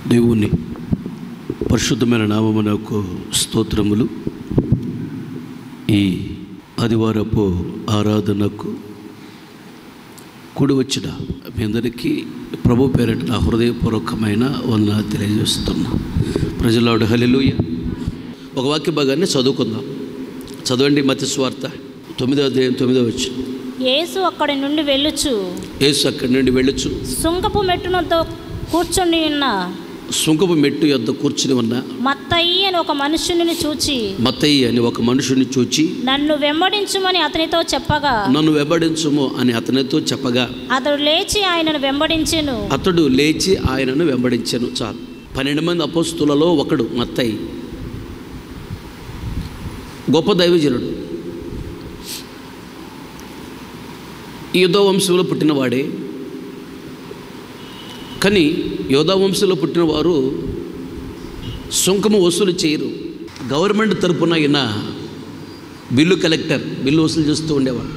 దేవుని పరిశుద్ధమైన నామమునకు స్తోత్రములు. ఈ ఆదివారపు ఆరాధనకు కూడి వచ్చిన మీ అందరికీ ప్రభు పేరిట నా హృదయపూర్వకమైన వందనాలు తెలియజేస్తున్నా. ప్రజలాడు హల్లెలూయా. ఒక వాక్య భాగాన్ని చదువుకుందాం. చదవండి. మత్తయి సువార్త 9వ అధ్యాయం 9వ వచనం. యేసు అక్కడి నుండి వెళ్ళుచు సుంకపు మెట్టునొద్ద మెట్టు యొద్ద కూర్చుని ఉన్న మత్తయి అని ఒక మనుషుని చూచి నన్ను వెంబడించుము అని అతనితో చెప్పగా అతడు లేచి ఆయనను వెంబడించెను. చాలు. 12 మంది అపోస్తులలో ఒకడు మత్తయి. గొప్ప దైవజనుడు. యోధా వంశంలో పుట్టినవాడే. కానీ యోధా వంశంలో పుట్టిన వారు సుంకము వసూలు చేయరు. గవర్నమెంట్ తరపున ఈయన బిల్లు వసూలు చేస్తూ ఉండేవాడు.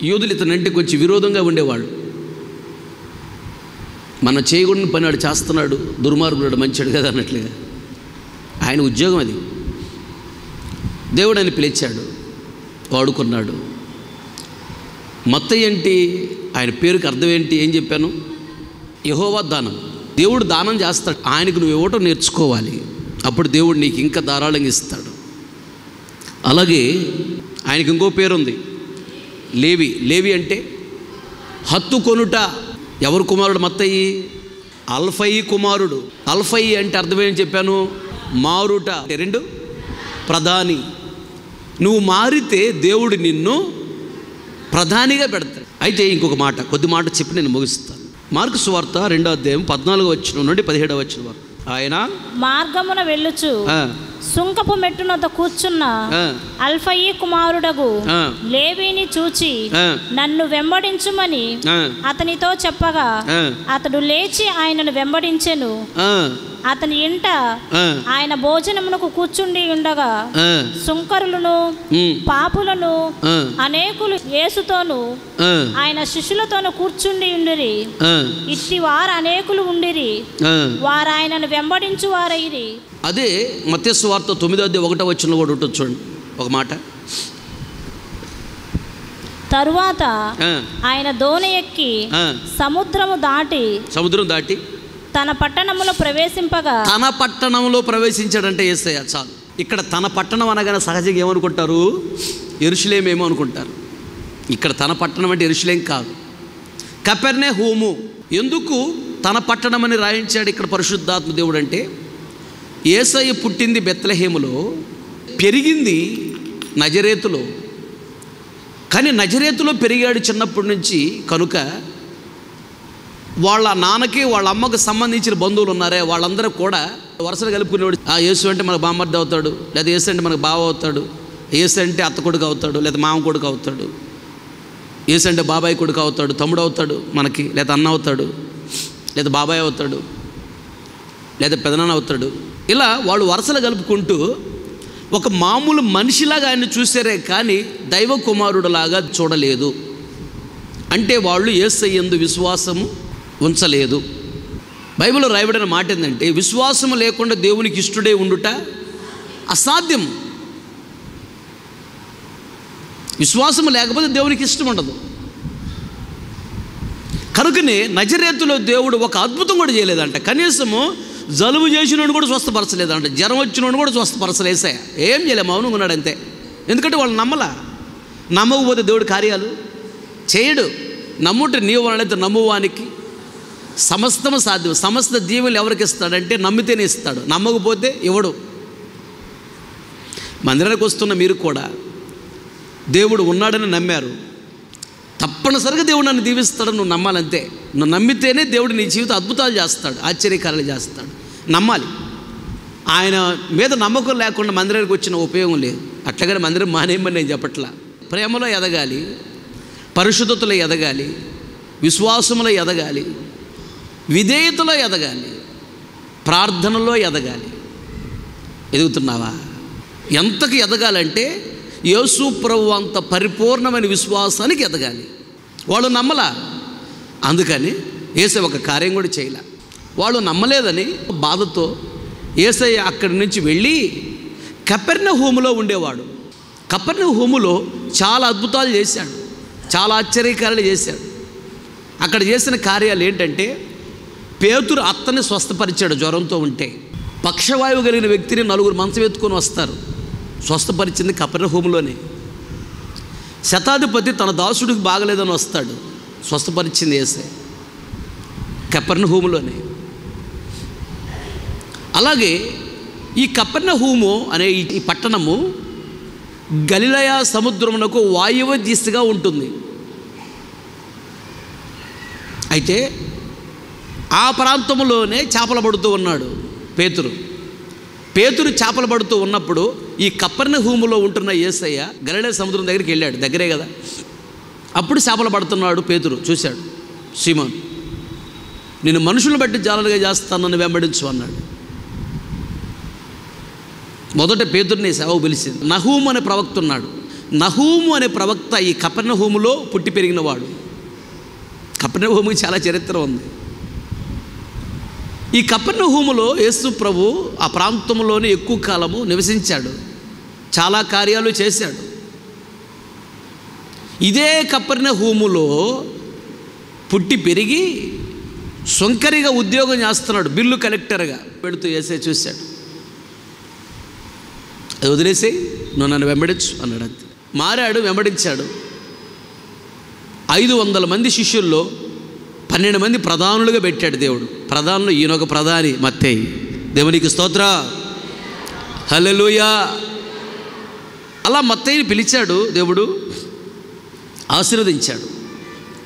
యూదులు ఇతనంటే కొంచెం విరోధంగా ఉండేవాళ్ళు. మనం చేయకూడని పని వాడు చేస్తున్నాడు, దుర్మార్గుడు, మంచివాడు కదా అన్నట్లుగా ఆయన ఉద్యోగం అది. దేవుడు ఆయన పిలిచాడు, వాడుకున్నాడు. మత్తయి అంటే ఆయన పేరుకి అర్థం ఏంటి? ఏం చెప్పాను? యెహోవా దానం. దేవుడు దానం చేస్తాడు. ఆయనకు నువ్వు ఇవ్వటం నేర్చుకోవాలి. అప్పుడు దేవుడు నీకు ఇంకా ధారాళంగా ఇస్తాడు. అలాగే ఆయనకి ఇంకో పేరుంది, లేవి అంటే హత్తు కొనుట. ఎవరు కుమారుడు? మత్తయి. అల్ఫయి కుమారుడు. అల్ఫయి అంటే అర్థమేం చెప్పాను? మారుట. 2 ప్రధాని. నువ్వు మారితే దేవుడు నిన్ను ప్రధానిగా పెడతాడు. అయితే ఇంకొక మాట, కొద్ది మాట చెప్పి నేను ముగిస్తాను. మార్కు సువార్త 2వ అధ్యాయం 14వ వచనం నుండి 17వ వచనం వరకు. ఆయన మార్గమున వెళ్ళుచు సుంకపు మెట్టునొద్ద కూర్చున్న అల్ఫయి కుమారుడగు లేవీని చూచి నన్ను వెంబడించుమని అతనితో చెప్పగా అతడు లేచి ఆయనను వెంబడించెను. అతని ఇంట ఆయన భోజనమునకు కూర్చుండి ఉండగా సుంకరులను పాపులను అనేకులు యేసుతోను ఆయన శిష్యులతోను కూర్చుండి ఉండిరి. ఇట్టి వారు అనేకులు ఉండిరి. వారు ఆయనను వెంబడించు వారైరి. అదే మత్తయి సువార్త 9వ అధ్యాయం 1వ వచనంలో కూడా ఉంటుంది. చూడండి ఒక మాట. తరువాత ఆయన దోణి ఎక్కి సముద్రం దాటి తన పట్టణంలో ప్రవేశించాడంటే యేసయ్య. చాలు. ఇక్కడ తన పట్టణం అనగానే సహజంగా ఏమనుకుంటారు? యెరూషలేం ఏమో అనుకుంటారు. ఇక్కడ తన పట్టణం అంటే యెరూషలేం కాదు, కపెర్నహూము. ఎందుకు తన పట్టణం అని రాయించాడు ఇక్కడ పరిశుద్ధాత్మ దేవుడు అంటే, యేసయ్య పుట్టింది బెత్లెహేములో, పెరిగింది నజరేతులో. కానీ నజరేతులో పెరిగాడు చిన్నప్పటి నుంచి. కనుక వాళ్ళ నాన్నకి వాళ్ళ అమ్మకు సంబంధించిన బంధువులు ఉన్నారే, వాళ్ళందరూ కూడా వరుసలు కలుపుకునేవాడు. యేసు అంటే మనకు బామ్మర్ది అవుతాడు, లేదా యేసు అంటే మనకు బావ అవుతాడు, యేసు అంటే అత్త కొడుకు అవుతాడు, లేదా మామ కొడుకు అవుతాడు, యేసు అంటే బాబాయ్ కొడుకు అవుతాడు, తమ్ముడు అవుతాడు మనకి, లేదా అన్న అవుతాడు, లేదా బాబాయ్ అవుతాడు, లేదా పెదనాన్న అవుతాడు. ఇలా వాళ్ళు వరుసలు కలుపుకుంటూ ఒక మామూలు మనిషిలాగా ఆయన చూసారే కానీ దైవ కుమారుడులాగా చూడలేదు. అంటే వాళ్ళు యేసయ్యందు విశ్వాసము ఉంచలేదు. బైబిల్లో రాయబడిన మాట ఏంటంటే, విశ్వాసము లేకుండా దేవునికి ఇష్టడే ఉండుట అసాధ్యం. విశ్వాసము లేకపోతే దేవునికి ఇష్టం ఉండదు. కనుకనే నజరేతులో దేవుడు ఒక అద్భుతం కూడా చేయలేదంట. కనీసము జలుబు చేసినోడు కూడా స్వస్థపరచలేదంట, జ్వరం వచ్చినోడు కూడా స్వస్థపరచలేసా. ఏం చేయలే, మౌనంగా ఉన్నాడు అంతే. ఎందుకంటే వాళ్ళు నమ్మకపోతే దేవుడు కార్యాలు చేయడు. నమ్ముంటే నీవు వాళ్ళైతే నమ్మువానికి సమస్తము సాధ్యం. సమస్త దీవులు ఎవరికి ఇస్తాడంటే నమ్మితేనే ఇస్తాడు, నమ్మకపోతే ఇవ్వడు. మందిరానికి వస్తున్న మీరు కూడా దేవుడు ఉన్నాడని నమ్మారు, తప్పనిసరిగా దేవుడు నన్ను దీవిస్తాడని నువ్వు నమ్మాలంతే. నువ్వు నమ్మితేనే దేవుడు నీ జీవితం అద్భుతాలు చేస్తాడు, ఆశ్చర్యకారాలు చేస్తాడు. నమ్మాలి. ఆయన మీద నమ్మకం లేకుండా మందిరానికి వచ్చిన ఉపయోగం లేదు. అట్లాగని మందిరం మానేయమని నేను చెప్పట్లా. ప్రేమలో ఎదగాలి, పరిశుద్ధతలో ఎదగాలి, విశ్వాసంలో ఎదగాలి, విధేయతలో ఎదగాలి, ప్రార్థనలో ఎదగాలి. ఎదుగుతున్నావా? ఎంతకు ఎదగాలంటే యేసు ప్రభువు అంత పరిపూర్ణమైన విశ్వాసానికి ఎదగాలి. వాళ్ళు నమ్మలా, అందుకని యేసు ఒక కార్యం కూడా చేయలే. వాళ్ళు నమ్మలేదని బాధతో యేసయ్య అక్కడి నుంచి వెళ్ళి కపెర్నహూములో ఉండేవాడు. కపెర్నహూములో చాలా అద్భుతాలు చేశాడు, చాలా ఆశ్చర్యకార్యాలు చేశాడు. అక్కడ చేసిన కార్యాలు ఏంటంటే, పేతురు అత్తని స్వస్థపరిచాడు. జ్వరంతో ఉంటే పక్షవాయువు కలిగిన వ్యక్తిని 4 మంచం ఎత్తుకొని వస్తారు. స్వస్థపరిచింది కపెర్నహూములోనే. శతాధిపతి తన దాసుడికి బాగలేదని వస్తాడు, స్వస్థపరిచింది యేసయ్య కపెర్నహూములోనే. అలాగే ఈ కపెర్నహూము అనే ఈ పట్టణము గలిలయ సముద్రమునకు వాయువ్య దిశగా ఉంటుంది. అయితే ఆ ప్రాంతంలోనే చేపలు పడుతూ ఉన్నాడు పేతురు చేపలు పడుతూ ఉన్నప్పుడు ఈ కపెర్నహూములో ఉంటున్న యేసయ్య గలిలయ సముద్రం దగ్గరికి వెళ్ళాడు, దగ్గరే కదా. అప్పుడు చేపలు పడుతున్నాడు పేతురు చూశాడు. సీమోను, నేను మనుషులను బట్టి జాలలుగా చేస్తానని వెంబడించు అన్నాడు. మొదట పేతురుని సేవకు పిలిచింది. నహూము అనే ప్రవక్త ఉన్నాడు. నహూము అనే ప్రవక్త ఈ కపెర్నహూములో పుట్టి పెరిగినవాడు. కపెర్నహూముకి చాలా చరిత్ర ఉంది. ఈ కపెర్నహూములో యేసు ప్రభు ఆ ప్రాంతంలోనే ఎక్కువ కాలము నివసించాడు, చాలా కార్యాలు చేశాడు. ఇదే కపెర్నహూములో పుట్టి పెరిగి సొంకరిగా ఉద్యోగం చేస్తున్నాడు, బిల్లు కలెక్టర్గా పెడుతూ యేసయ్య చూశాడు. అది వదిలేసి నువ్వు నన్ను వెంబడించు అన్నాడు. అంతే. మారాడు, వెంబడించాడు. 500 మంది శిష్యుల్లో 12 మంది ప్రధానులుగా పెట్టాడు దేవుడు. ప్రధానులు ఈయనొక ప్రధాని మత్తయి. దేవునికి స్తోత్ర, హల్లెలూయా. అలా మత్తయిని పిలిచాడు దేవుడు, ఆశీర్వదించాడు.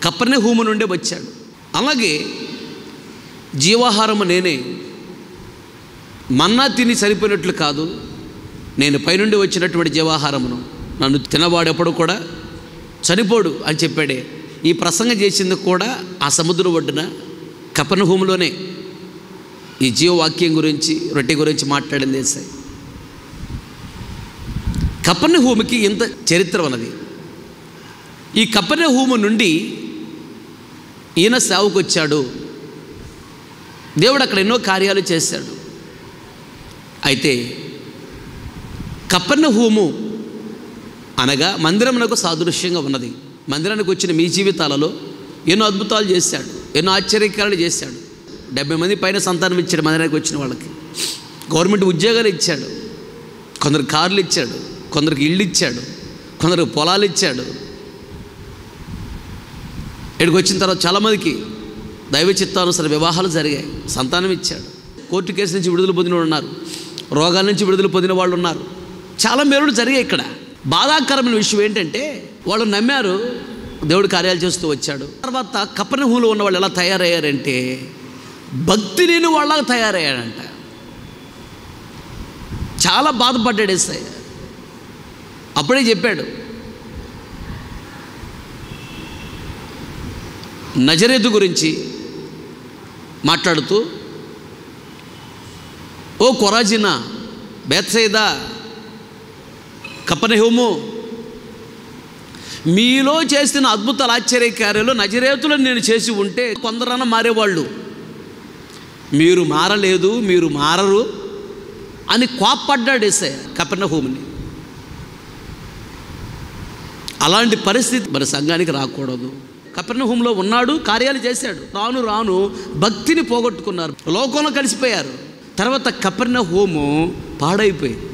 కపెర్నహూము నుండి వచ్చాడు. అలాగే జీవాహారము నేనే, మన్నా తిని సరిపోయినట్లు కాదు, నేను పైనుండి వచ్చినటువంటి జీవాహారమును, నన్ను తినవాడెప్పుడు కూడా చనిపోడు అని చెప్పాడే. ఈ ప్రసంగం చేసింది కూడా ఆ సముద్రం ఒడ్డున కపెర్నహూములోనే ఈ జీవవాక్యం గురించి, రొట్టె గురించి మాట్లాడింది యేసయ్య. కపెర్నహూముకి ఇంత చరిత్ర ఉన్నది. ఈ కపెర్నహూము నుండి ఈయన సేవకు వచ్చాడు. దేవుడు అక్కడ ఎన్నో కార్యాలు చేశాడు. అయితే కపెర్నహూము అనగా మందిరమునకు సాదృశ్యంగా ఉన్నది. మందిరానికి వచ్చిన మీ జీవితాలలో ఎన్నో అద్భుతాలు చేశాడు, ఎన్నో ఆశ్చర్యకార్యాలు చేశాడు. 70 మంది పైన సంతానం ఇచ్చాడు మందిరానికి వచ్చిన వాళ్ళకి. గవర్నమెంట్ ఉద్యోగాలు ఇచ్చాడు, కొందరు కార్లు ఇచ్చాడు, కొందరికి ఇళ్ళు ఇచ్చాడు, కొందరికి పొలాలు ఇచ్చాడు. ఇక్కడికి వచ్చిన తర్వాత చాలామందికి దైవ చిత్తానుసార వివాహాలు జరిగాయి, సంతానం ఇచ్చాడు. కోర్టు కేసు నుంచి విడుదల పొందిన వాళ్ళు ఉన్నారు, రోగాల నుంచి విడుదల పొందిన వాళ్ళు ఉన్నారు. చాలా మేలులు జరిగాయి. ఇక్కడ బాధాకరమైన విషయం ఏంటంటే, వాళ్ళు నమ్మారు, దేవుడు కార్యాలు చేస్తూ వచ్చాడు. తర్వాత కపెర్నహూములో ఉన్న వాళ్ళు ఎలా తయారయ్యారంటే, భక్తి లేని వాళ్ళగా తయారయ్యాడంట. చాలా బాధపడ్డాడు యేసయ్య. అప్పుడే చెప్పాడు, నజరేతు గురించి మాట్లాడుతూ, ఓ కొరాజినా, బేత్సైదా, కపెర్నహూము, మీలో చేసిన అద్భుతాలు ఆశ్చర్యకార్యాలు నజరేతులను నేను చేసి ఉంటే కొందరన్నా మారేవాళ్ళు, మీరు మారలేదు, మీరు మారరు అని కోప్పడ్డాడు యేసయ్య కపెర్నహూముని. అలాంటి పరిస్థితి మరి సంఘానికి రాకూడదు. కపెర్నహూములో ఉన్నాడు, కార్యాలు చేశాడు. రాను రాను భక్తిని పోగొట్టుకున్నారు, లోకంలో కలిసిపోయారు. తర్వాత కపెర్నహూము పాడైపోయింది.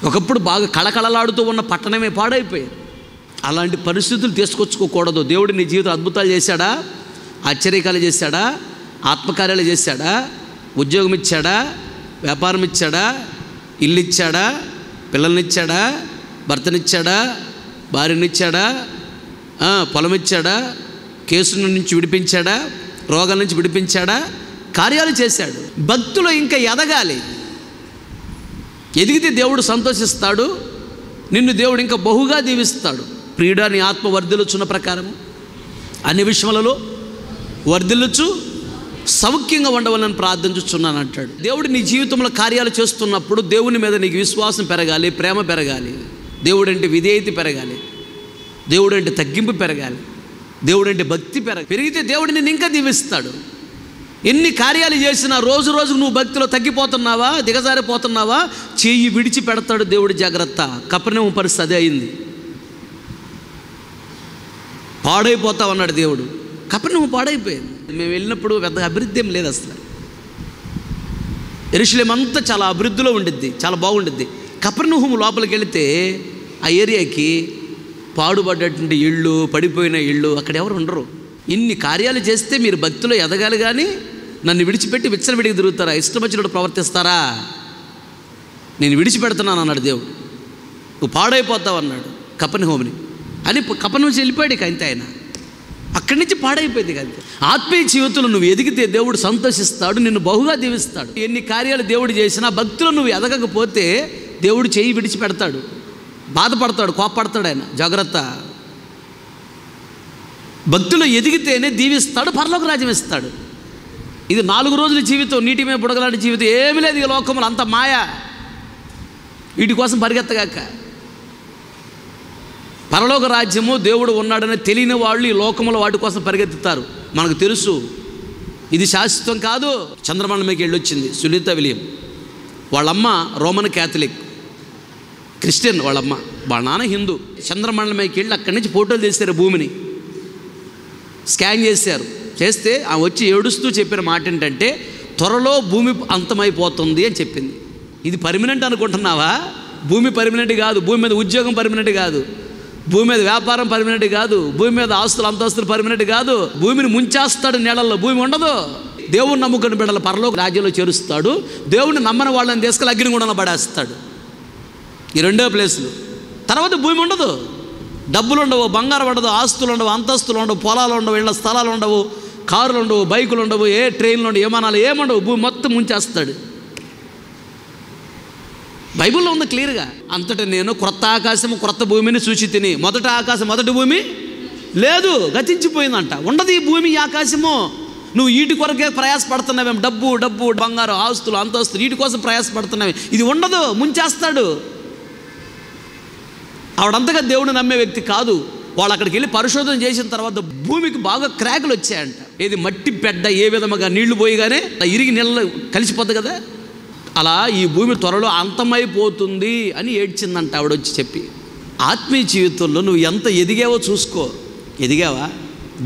ఒకప్పుడు బాగా కళకళలాడుతూ ఉన్న పట్టణమే పాడైపోయింది. అలాంటి పరిస్థితులు తీసుకొచ్చుకోకూడదు. దేవుడు నీ జీవితం అద్భుతాలు చేశాడా, ఆశ్చర్యకాలు చేశాడా, ఆత్మకార్యాలు చేశాడా, ఉద్యోగం ఇచ్చాడా, వ్యాపారం ఇచ్చాడా, ఇల్లు ఇచ్చాడా, పిల్లల్నిచ్చాడా, భర్తనిచ్చాడా, భార్యనిచ్చాడా, పొలం ఇచ్చాడా, కేసుల నుంచి విడిపించాడా, రోగాల నుంచి విడిపించాడా, కార్యాలు చేశాడు. భక్తులు ఇంకా ఎదగాలి. ఎదిగితే దేవుడు సంతోషిస్తాడు, నిన్ను దేవుడు ఇంకా బహుగా దీవిస్తాడు. ప్రియుడా, నీ ఆత్మ వర్ధిల్లుచున్న ప్రకారము అన్ని విషయాలలో వర్ధిల్లుచు సౌఖ్యంగా ఉండవాలని ప్రార్థించుచున్నాను అంటాడు. దేవుడు నీ జీవితంలో కార్యాలు చేస్తున్నప్పుడు దేవుని మీద నీకు విశ్వాసం పెరగాలి, ప్రేమ పెరగాలి, దేవుడంటే విధేయత పెరగాలి, దేవుడంటే తగ్గింపు పెరగాలి, దేవుడంటే భక్తి పెరిగితే దేవుడు నిన్ను ఇంకా దీవిస్తాడు. ఎన్ని కార్యాలు చేసినా రోజు రోజుకు నువ్వు భక్తిలో తగ్గిపోతున్నావా, దిగజారిపోతున్నావా, చెయ్యి విడిచిపెడతాడు దేవుడు. జాగ్రత్త. కపెర్నహూము పరిస్థితి అదే అయింది. పాడైపోతావన్నాడు దేవుడు. కపెర్నహూము పాడైపోయింది. మేము వెళ్ళినప్పుడు పెద్ద అభివృద్ధి ఏం లేదు అసలు. యెరూషలేము అంతా చాలా అభివృద్ధిలో ఉండిద్ది, చాలా బాగుండిద్ది. కపెర్నహూము లోపలికి వెళితే ఆ ఏరియాకి పాడుపడ్డటువంటి ఇళ్ళు, పడిపోయిన ఇళ్ళు, అక్కడ ఎవరు ఉండరు. ఇన్ని కార్యాలు చేస్తే మీరు భక్తిలో ఎదగాలి, కానీ నన్ను విడిచిపెట్టి విచ్చలవిడికి తిరుగుతారా, ఇష్టం వచ్చినట్టు ప్రవర్తిస్తారా? నేను విడిచిపెడుతున్నాను అన్నాడు దేవుడు. నువ్వు పాడైపోతావు అన్నాడు కపెర్నహూముని. అని కపెర్నహూము నుంచి వెళ్ళిపోయాడు. ఇక అంతే, ఆయన అక్కడి నుంచి పాడైపోయింది. అంతే. ఆత్మీయ జీవితంలో నువ్వు ఎదిగితే దేవుడు సంతోషిస్తాడు, నిన్ను బహుగా దీవిస్తాడు. ఎన్ని కార్యాలు దేవుడు చేసినా భక్తిలో నువ్వు ఎదగకపోతే దేవుడు చేయి విడిచిపెడతాడు, బాధపడతాడు, కోపడతాడు ఆయన. జాగ్రత్త. భక్తిలో ఎదిగితేనే దీవిస్తాడు, పరలోక రాజ్యం ఇస్తాడు. ఇది 4 రోజుల జీవితం, నీటి మీద బుడగలాంటి జీవితం ఏమీ లేదు ఈ లోకంలో, అంత మాయ. వీటి కోసం పరిగెత్తగాక. పరలోక రాజ్యము దేవుడు ఉన్నాడని తెలియని వాళ్ళు ఈ లోకంలో వాటి కోసం పరిగెత్తుతారు. మనకు తెలుసు ఇది శాశ్వతం కాదు. చంద్రమండలంకి వెళ్ళొచ్చింది సునీత విలియం. వాళ్ళమ్మ రోమన్ క్యాథలిక్, క్రిస్టియన్ వాళ్ళమ్మ, వాళ్ళ నాన్న హిందూ. చంద్రమండలంకి వెళ్ళి అక్కడి నుంచి ఫోటోలు తీశారు, భూమిని స్కాన్ చేశారు. చేస్తే ఆ వచ్చి ఏడుస్తూ చెప్పిన మాట ఏంటంటే, త్వరలో భూమి అంతమైపోతుంది అని చెప్పింది. ఇది పర్మనెంట్ అనుకుంటున్నావా? భూమి పర్మనెంట్ కాదు. భూమి మీద ఉద్యోగం పర్మనెంట్ కాదు. భూమి మీద వ్యాపారం పర్మనెంట్ కాదు. భూమి మీద ఆస్తులు అంతస్తులు పర్మనెంట్ కాదు. భూమిని ముంచేస్తాడు, నీళ్ళల్లో భూమి ఉండదు. దేవుని నమ్ముకుని బిడ్డల పరలోక రాజ్యంలో చేరుస్తాడు. దేవుడిని నమ్మని వాళ్ళని తీసుకెళ్ళి అగ్నిగుండంలో పడేస్తాడు. ఈ 2 ప్లేసులు. తర్వాత భూమి ఉండదు, డబ్బులు ఉండవు, బంగారం ఉండదు, ఆస్తులు ఉండవు, అంతస్తులు ఉండవు, పొలాలు ఉండవు, ఇళ్ళ స్థలాలు ఉండవు, కారులు ఉండవు, బైకులు ఉండవు, ఏ ట్రైన్లు ఉండవు, విమానాలు ఏముండవు. భూమి మొత్తం ముంచేస్తాడు. బైబిల్లో ఉంది క్లియర్గా. అంతటా నేను క్రొత్త ఆకాశము క్రొత్త భూమిని చూసి తిని, మొదటి ఆకాశం మొదటి భూమి లేదు, గతించిపోయిందంట. ఉండదు ఈ భూమి, ఈ ఆకాశము. నువ్వు వీటి కొరకే ప్రయాసపడుతున్నావేం? డబ్బు డబ్బు బంగారం ఆస్తులు అంతస్తులు వీటి కోసం ప్రయాసపడుతున్నావే. ఇది ఉండదు, ముంచేస్తాడు. ఆవిడంతగా దేవుడు నమ్మే వ్యక్తి కాదు. వాళ్ళు అక్కడికి వెళ్ళి పరిశోధన చేసిన తర్వాత భూమికి బాగా క్రాకులు వచ్చాయంట. ఏది మట్టి పెద్ద ఏ విధముగా నీళ్లు పోయిగానే ఇరిగి నీళ్ళు కలిసిపోద్ది కదా, అలా ఈ భూమి త్వరలో అంతమైపోతుంది అని ఏడ్చిందంట ఆవిడ వచ్చి చెప్పి. ఆత్మీయ జీవితంలో నువ్వు ఎంత ఎదిగావో చూసుకో. ఎదిగావా?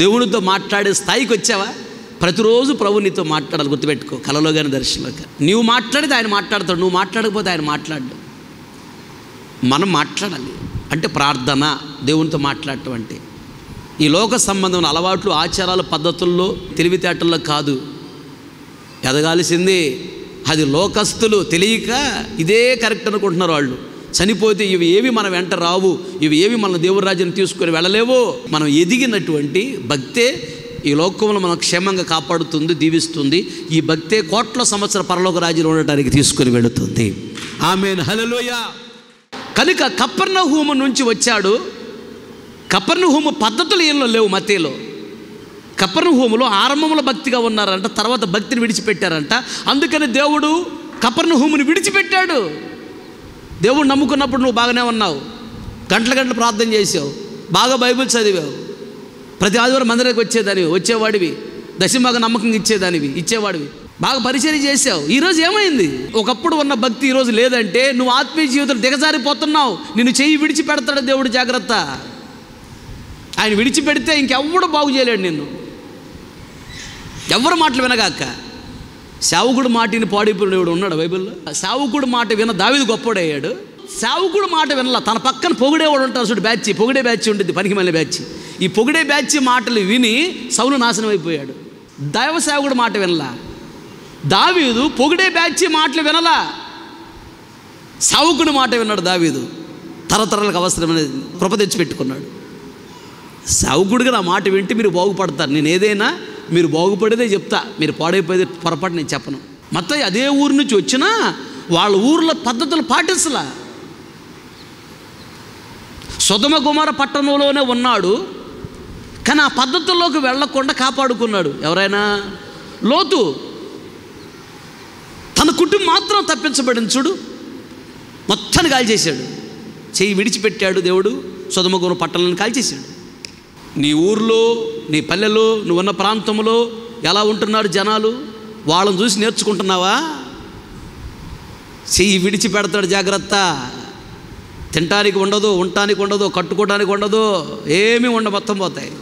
దేవునితో మాట్లాడే స్థాయికి వచ్చావా? ప్రతిరోజు ప్రభు నీతో మాట్లాడాలి, గుర్తుపెట్టుకో. కలలో కానీ దర్శనంలో కానీ నువ్వు మాట్లాడితే ఆయన మాట్లాడతాడు, నువ్వు మాట్లాడకపోతే ఆయన మాట్లాడు. మనం మాట్లాడాలి. అంటే ప్రార్థన, దేవునితో మాట్లాడటం అంటే ఈ లోక సంబంధమైన అలవాట్లు, ఆచారాలు, పద్ధతుల్లో, తెలివితేటల్లో కాదు ఎదగాల్సింది. అది లోకస్తులు తెలియక ఇదే కరెక్ట్ అనుకుంటున్నారు. వాళ్ళు చనిపోతే ఇవి ఏవి మన వెంట రావు, ఇవి ఏవి మన దేవుడి రాజ్యం తీసుకొని వెళ్ళలేవు. మనం ఎదిగినటువంటి భక్తే ఈ లోకంలో మనం క్షేమంగా కాపాడుతుంది, దీవిస్తుంది. ఈ భక్తే కోట్ల సంవత్సర పరలోక రాజ్యంలో ఉండటానికి తీసుకొని వెళుతుంది. ఆమేన్, హల్లెలూయా. కనుక కపెర్నహూము నుంచి వచ్చాడు. కపెర్నహూము పద్ధతులు ఏమో లేవు మత్తయిలో. కపెర్నహూములో ఆరంభంలో భక్తిగా ఉన్నారంట, తర్వాత భక్తిని విడిచిపెట్టారంట. అందుకని దేవుడు కపెర్నహూముని విడిచిపెట్టాడు. దేవుడు నమ్ముకున్నప్పుడు నువ్వు బాగానే ఉన్నావు, గంటల గంటలు ప్రార్థన చేసావు, బాగా బైబిల్ చదివావు, ప్రతి ఆదివారం మందిరానికి వచ్చేవాడివి, దశమభాగం నమ్మకంగా ఇచ్చేవాడివి, బాగా పరిచయం చేసావు. ఈరోజు ఏమైంది? ఒకప్పుడు ఉన్న భక్తి ఈరోజు లేదంటే నువ్వు ఆత్మీయ జీవితం దిగజారిపోతున్నావు. నిన్ను చెయ్యి విడిచిపెడతాడు దేవుడు, జాగ్రత్త. ఆయన విడిచిపెడితే ఇంకెవ్వడు బాగు చేయలేడు నిన్ను. ఎవరు మాటలు వినగాక. సేవకుడు మాటని పాడిపోయినవాడు ఉన్నాడు బైబిల్లో. సేవకుడు మాట విన దావీదు గొప్పవాడయ్యాడు. సేవకుడు మాట వినలా, తన పక్కన పొగిడేవాడు ఉంటారు చూడు, పొగిడే బ్యాచ్ ఉంటుంది, పనికి మళ్ళీ బ్యాచ్. ఈ పొగిడే బ్యాచ్ మాటలు విని సౌలు నాశనం అయిపోయాడు. దైవ సేవకుడు మాట వినలా. దావీదు పొగిడే బ్యాచ్ మాటలు వినలా, సేవకుడు మాట విన్నాడు దావీదు. తరతరాలకు అవసరమైన కృప తెచ్చిపెట్టుకున్నాడు. సేవకుడిగా నా మాట వింటే మీరు బాగుపడతారు. నేను ఏదైనా మీరు బాగుపడేదే చెప్తా, మీరు పాడైపోయేది పొరపాటు నేను చెప్పను. మొత్తం అదే ఊరు నుంచి వచ్చినా వాళ్ళ ఊర్లో పద్ధతులు పాటించలా. సొదొమ గొమొర్రా పట్టణంలోనే ఉన్నాడు, కానీ ఆ పద్ధతుల్లోకి వెళ్ళకుండా కాపాడుకున్నాడు. ఎవరైనా? లోతు. తన కుటుంబం మాత్రం తప్పించబడింది చూడు, మొత్తాన్ని కాల్చేశాడు. చెయ్యి విడిచిపెట్టాడు దేవుడు, సొదొమ గొమొర్రా పట్టణాలను కాల్చేశాడు. నీ ఊర్లో, నీ పల్లెలో, నువ్వున్న ప్రాంతంలో ఎలా ఉంటున్నారు జనాలు? వాళ్ళని చూసి నేర్చుకుంటున్నావా? చెయ్యి విడిచిపెడతాడు, జాగ్రత్త. తినటానికి ఉండదు, ఉండటానికి ఉండదు, కట్టుకోవడానికి ఉండదు, ఏమీ మొత్తం పోతాయి.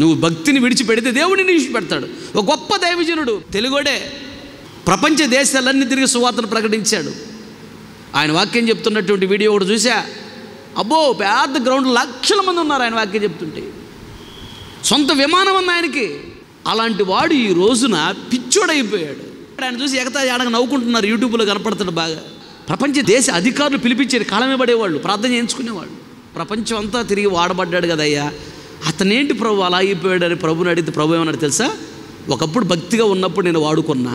నువ్వు భక్తిని విడిచిపెడితే దేవుడిని విడిచిపెడతాడు. ఒక గొప్ప దైవజనుడు, తెలుగుడే, ప్రపంచ దేశాలన్నీ తిరిగి సువార్తను ప్రకటించాడు. ఆయన వాక్యం చెప్తున్నటువంటి వీడియో ఒకటి చూసా. అబ్బో, పెద్ద గ్రౌండ్, లక్షల మంది ఉన్నారు ఆయన వాక్యం చెప్తుంటే. సొంత విమానం ఉంది ఆయనకి. అలాంటి వాడు ఈ రోజున పిచ్చోడైపోయాడు. ఆయన చూసి ఎగతా ఏడగా నవ్వుకుంటున్నారు, యూట్యూబ్లో కనపడుతుంది బాగా. ప్రపంచ దేశ అధికారులు పిలిపించేది, కాలమే పడేవాళ్ళు, ప్రార్థన చేయించుకునేవాళ్ళు. ప్రపంచం అంతా తిరిగి వాడబడ్డాడు కదయ్యా, అతనేంటి ప్రభు అలా అయిపోయాడు అని ప్రభుని అడిగితే ప్రభు ఏమన్నాడు తెలుసా? ఒకప్పుడు భక్తిగా ఉన్నప్పుడు నేను వాడుకున్నా,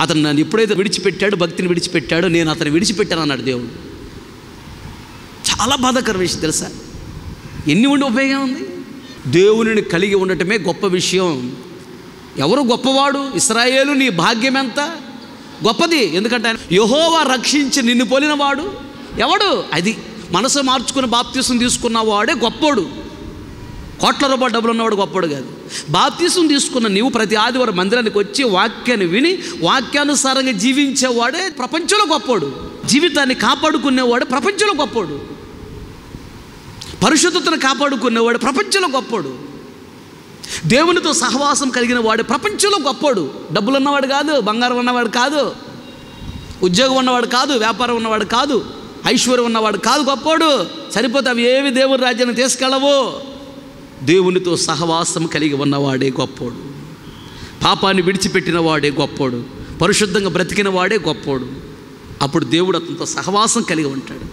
అతను నన్ను ఎప్పుడైతే విడిచిపెట్టాడు, భక్తిని విడిచిపెట్టాడు, నేను అతను విడిచిపెట్టాను అన్నాడు దేవుడు. చాలా బాధాకర విషయం తెలుసా? ఎన్ని ఉండి ఉపయోగం ఉంది? దేవునిని కలిగి ఉండటమే గొప్ప విషయం. ఎవరు గొప్పవాడు? ఇశ్రాయేలు, నీ భాగ్యం ఎంత గొప్పది. ఎందుకంటే యెహోవా రక్షించి నిన్ను పోలినవాడు ఎవడు? అది మనసు మార్చుకుని బాప్తీసం తీసుకున్న వాడే గొప్పోడు. కోట్ల రూపాయల డబ్బులు ఉన్నవాడు గొప్పడు కాదు. బాప్తీసం తీసుకున్న నీవు ప్రతి ఆదివారం మందిరానికి వచ్చి వాక్యాన్ని విని వాక్యానుసారంగా జీవించేవాడే ప్రపంచంలో గొప్పోడు. జీవితాన్ని కాపాడుకునేవాడు ప్రపంచంలో గొప్పోడు. పరిశుద్ధతను కాపాడుకునేవాడు ప్రపంచంలో గొప్పోడు. దేవునితో సహవాసం కలిగిన వాడు ప్రపంచంలో గొప్పోడు. డబ్బులు ఉన్నవాడు కాదు, బంగారం ఉన్నవాడు కాదు, ఉద్యోగం ఉన్నవాడు కాదు, వ్యాపారం ఉన్నవాడు కాదు, ఐశ్వర్యం ఉన్నవాడు కాదు గొప్పోడు. సరిపోతే అవి ఏవి దేవుని రాజ్యాన్ని తీసుకెళ్ళవు. దేవునితో సహవాసం కలిగి ఉన్నవాడే గొప్పోడు. పాపాన్ని విడిచిపెట్టిన వాడే గొప్పోడు. పరిశుద్ధంగా బ్రతికిన వాడే గొప్పోడు. అప్పుడు దేవుడు అతనితో సహవాసం కలిగి ఉంటాడు.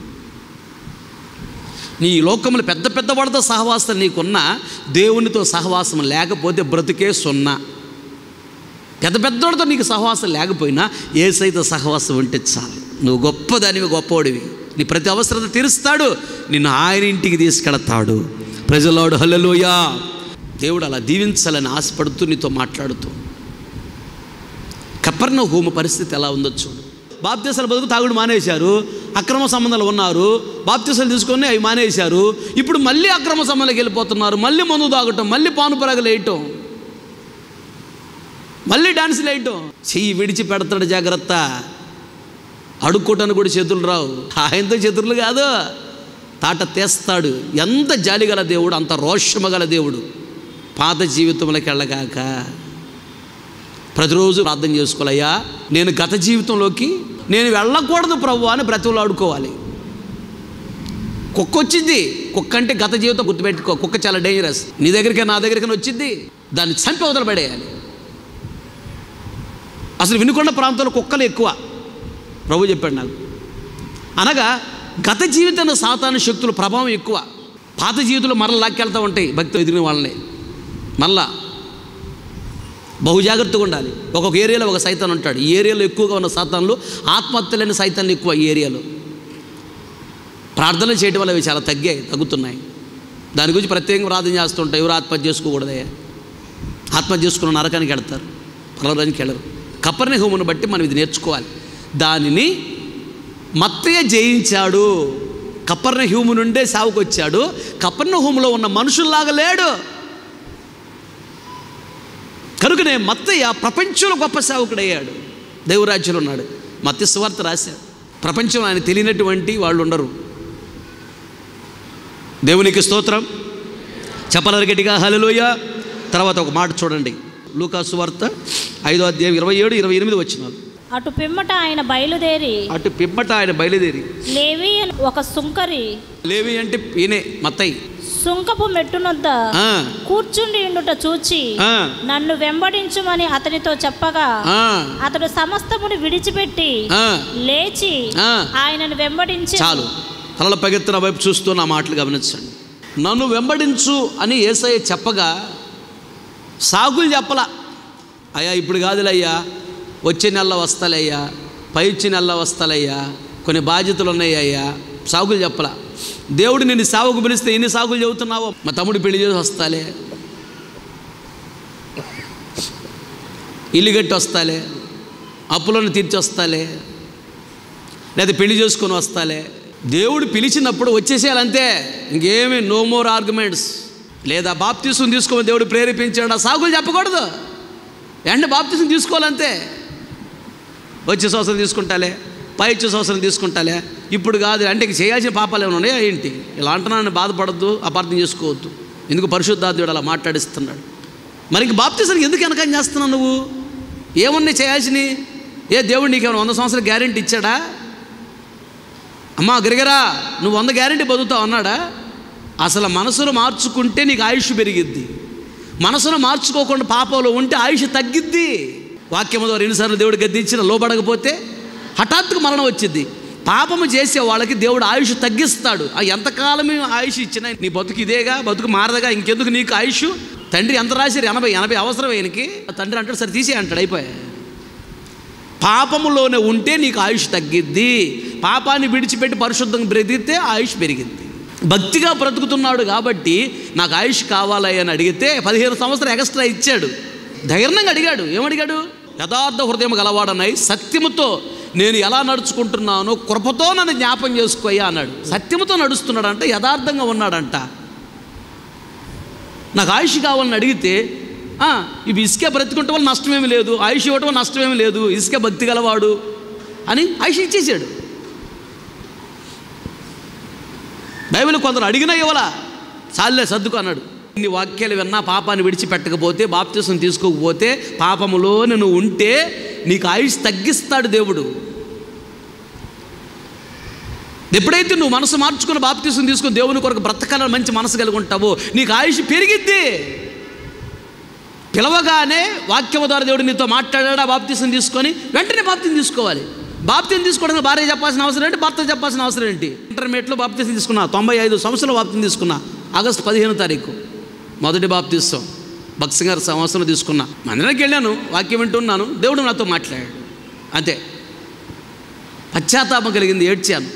నీ లోకంలో పెద్ద పెద్ద వాడితో సహవాసం నీకున్నా, దేవునితో సహవాసం లేకపోతే బ్రతుకే సున్నా. పెద్ద పెద్దవాడితో నీకు సహవాసం లేకపోయినా యేసయ్యతో సహవాసం ఉంటే చాలు. నువ్వు గొప్పదానివి, గొప్పవాడివి. నీ ప్రతి అవసరత తీరుస్తాడు, నిన్ను ఆయన ఇంటికి తీసుకెళతాడు. ప్రజలాడు హల్లెలూయా. దేవుడు అలా దీవించాలని ఆశపడుతూ నీతో మాట్లాడుతూ. కపెర్నహూము పరిస్థితి ఎలా ఉందో చూడు. బాప్తీసాల బదులు తాగుడు మానేశారు, అక్రమ సంబంధాలు ఉన్నారు, బాప్తీసాలు తీసుకొని అవి మానేశారు. ఇప్పుడు మళ్ళీ అక్రమ సంబంధాలకు వెళ్ళిపోతున్నారు, మళ్ళీ మందు తాగటం, మళ్ళీ పానుపరాగలు వేయటం, మళ్ళీ డాన్సులు వేయటం. చెయ్యి విడిచిపెడతాడు, జాగ్రత్త. అడుక్కోటానికి కూడా చేతులు రావు, ఆయనతో చేతులు కాదు, తాట తీస్తాడు. ఎంత జాలి గల దేవుడు, అంత రోషము గల దేవుడు. పాత జీవితంలోకి వెళ్ళగాక ప్రతిరోజు ప్రార్థన చేసుకోవాలయ్యా, నేను గత జీవితంలోకి నేను వెళ్ళకూడదు ప్రభు అని బ్రతుకులాడుకోవాలి. కుక్క వచ్చింది, కుక్క అంటే గత జీవితం గుర్తుపెట్టుకో. కుక్క చాలా డేంజరస్. నీ దగ్గరికి నా దగ్గరికి వచ్చింది, దాన్ని చంపి అవతల పడేయాలి. అసలు వినుకొండ ప్రాంతంలో కుక్కలు ఎక్కువ, ప్రభు చెప్పాడు నాకు. అనగా గత జీవితంలో సాతాను శక్తుల ప్రభావం ఎక్కువ. పాత జీవితంలో మరల లాక్కెళ్తూ ఉంటాయి భక్తి ఎదిగిన వాళ్ళని. మళ్ళా బహు జాగ్రత్తగా ఉండాలి. ఒక్కొక్క ఏరియాలో ఒక సైతాన్ ఉంటాడు. ఈ ఏరియాలో ఎక్కువగా ఉన్న సాతాన్లు, ఆత్మహత్యలేని సైతాన్లు ఎక్కువ ఈ ఏరియాలో. ప్రార్థనలు చేయడం వల్ల అవి చాలా తగ్గుతున్నాయి. దాని గురించి ప్రత్యేకంగా ప్రార్థన చేస్తుంటాయి. ఎవరు ఆత్మహత్య చేసుకోకూడదయ్యా, ఆత్మహత్య చేసుకున్న నరకానికి వెళ్తారు, పరలోకానికి వెళ్ళరు. కపెర్నహూమును బట్టి మనం ఇది నేర్చుకోవాలి. దానిని మత్తయ్య జయించాడు. కపెర్నహూము నుండే సావుకు వచ్చాడు. కపెర్నహూములో ఉన్న మనుషుల్లాగా లేడు. కనుకనే మత్తయ్య ప్రపంచంలో గొప్ప సేవకుడయ్యాడు, దేవురాజ్యంలో ఉన్నాడు. మత్తయి సువార్త రాశాడు. ప్రపంచంలో ఆయన తెలియనటువంటి వాళ్ళు ఉండరు. దేవునికి స్తోత్రం. చెప్పాలి గట్టిగా హల్లెలూయా. తర్వాత ఒక మాట చూడండి, లూకా సువార్త 5వ అధ్యాయం 27-28 వచనాలు. అటు పిమ్మట ఆయన బయలుదేరి లేవి ఒక సుంకరి, లేవి అంటే ఈయనే మత్తయి, సుంకపు మెట్టునొద్ద కూర్చుండి ఉండుట చూచి నన్ను వెంబడించుమని అతనితో చెప్పగా అతడు సమస్తమును విడిచిపెట్టి లేచి ఆయనను వెంబడించి. చాలు, తలల పగెత్తిన వైపు చూస్తూ నా మాటలు గమనించండి. నన్ను వెంబడించు అని యేసయ్య చెప్పగా సాగులు చెప్పలా. అయ్యా ఇప్పుడు కాదులయ్యా, వచ్చే నెల వస్తాలయ్యా, పైచ్చి నెల వస్తాలయ్యా, కొన్ని బాధ్యతలు ఉన్నాయ్యా, సాగులు చెప్పలా. దేవుడు నిన్ను సాగుకు పిలిస్తే ఎన్ని సాగులు చెబుతున్నావో. మా తమ్ముడు పెళ్లి చేసి వస్తాలే, ఇల్లు కట్టి వస్తాలే, అప్పులను తీర్చి వస్తాలే, లేదా పెళ్లి చేసుకొని వస్తాలే. దేవుడు పిలిచినప్పుడు వచ్చేసేయాలంతే, ఇంకేమీ నో మోర్ ఆర్గ్యుమెంట్స్. లేదా బాప్తీసం తీసుకోమని దేవుడు ప్రేరేపించాడు, ఆ సాగులు చెప్పకూడదు. వెంటనే బాప్తిసం తీసుకోవాలంతే. వచ్చే సంవత్సరం తీసుకుంటాలే, పై వచ్చే సంవత్సరం తీసుకుంటాలే, ఇప్పుడు కాదు అంటే ఇంక చేయాల్సిన పాపాలు ఏమైనా ఉన్నాయా ఏంటి? ఇలా అంటున్నాను, బాధపడద్దు, అపార్థం చేసుకోవద్దు. ఎందుకు పరిశుద్ధాత్ముడు అలా మాట్లాడిస్తున్నాడు. మరి ఇంక బాప్తిసానికి ఎందుకు వెనకం చేస్తున్నావు నువ్వు? ఏమున్నాయి చేయాల్సినవి? దేవుడు నీకేమైనా 100 సంవత్సరాలు గ్యారెంటీ ఇచ్చాడా? అమ్మా గిరిగరా నువ్వు 100 గ్యారెంటీ బతుకుతావు అన్నాడా? అసలు మనసును మార్చుకుంటే నీకు ఆయుష్ పెరిగిద్ది. మనసును మార్చుకోకుండా పాపంలో ఉంటే ఆయుష్ తగ్గిద్ది. వాక్యం ద్వారా ఎన్నిసార్లు దేవుడు గద్దించిన లోబడకపోతే హఠాత్తుగా మరణం వచ్చింది. పాపము చేసే వాళ్ళకి దేవుడు ఆయుష్ తగ్గిస్తాడు. ఎంతకాలం ఆయుష్ ఇచ్చినా నీ బతుకు ఇదేగా, బతుకు మారదగా, ఇంకెందుకు నీకు ఆయుష్? తండ్రి ఎంత రాశారు? 80 అవసరం ఆయనకి. తండ్రి అంటాడు సరే తీసే అంటాడు, అయిపోయా. పాపములోనే ఉంటే నీకు ఆయుష్ తగ్గిద్ది. పాపాన్ని విడిచిపెట్టి పరిశుద్ధంగా బ్రతికితే ఆయుష్ పెరిగిద్ది. భక్తిగా బ్రతుకుతున్నాడు కాబట్టి నాకు ఆయుష్ కావాలి అని అడిగితే 15 సంవత్సరాలు ఎక్స్ట్రా ఇచ్చాడు. ధైర్యంగా అడిగాడు. ఏమడిగాడు? యథార్థ హృదయం గలవాడనై సత్యముతో నేను ఎలా నడుచుకుంటున్నానో కృపతో నన్ను జ్ఞాపం చేసుకోయ్యా అన్నాడు. సత్యముతో నడుస్తున్నాడంట, యథార్థంగా ఉన్నాడంట. నాకు ఆయుష్ కావాలని అడిగితే ఇవి ఇసుకే బ్రతుకుంటే వల్ల నష్టమేమి లేదు, ఆయుష్ ఇవ్వటం వల్ల నష్టమేమి లేదు, ఇసుకే భక్తి గలవాడు అని ఆయుష్ ఇచ్చేసాడు. బైబిల్ కొందరు అడిగినా ఇవ్వలా, చాలే సర్దుకు అన్నాడు. ఇన్ని వాక్యాలు విన్నా పాపాన్ని విడిచిపెట్టకపోతే, బాప్తిసం తీసుకోకపోతే, పాపములో నువ్వు ఉంటే నీకు ఆయుష్ తగ్గిస్తాడు దేవుడు. ఎప్పుడైతే నువ్వు మనసు మార్చుకుని బాప్తిసం తీసుకుని దేవుని కొరకు బ్రతకాలని మంచి మనసు కలిగి ఉంటావో నీకు ఆయుష్ పెరిగిద్ది. పిలవగానే వాక్యము ద్వారా దేవుడు నీతో మాట్లాడా, బాప్తిసం తీసుకొని వెంటనే బాప్తిసం తీసుకోవాలి. బాప్తిసం తీసుకోవడానికి భార్య చెప్పాల్సిన అవసరం ఏంటి? భర్త చెప్పాల్సిన అవసరం ఏంటి? ఇంటర్మీడియట్లో బాప్తిసం తీసుకున్నా, 95 సంవత్సరాలు బాప్తిసం తీసుకున్నా. ఆగస్టు 15వ తారీఖు మొదటి బాప్తిసం భక్సింగ్ గారి సంవత్సరం తీసుకున్నా. మందిరానికి వెళ్ళాను, వాక్యం వింటున్నాను, దేవుడు నాతో మాట్లాడాడు. అంతే. పశ్చాత్తాపం కలిగింది, ఏడ్చాను.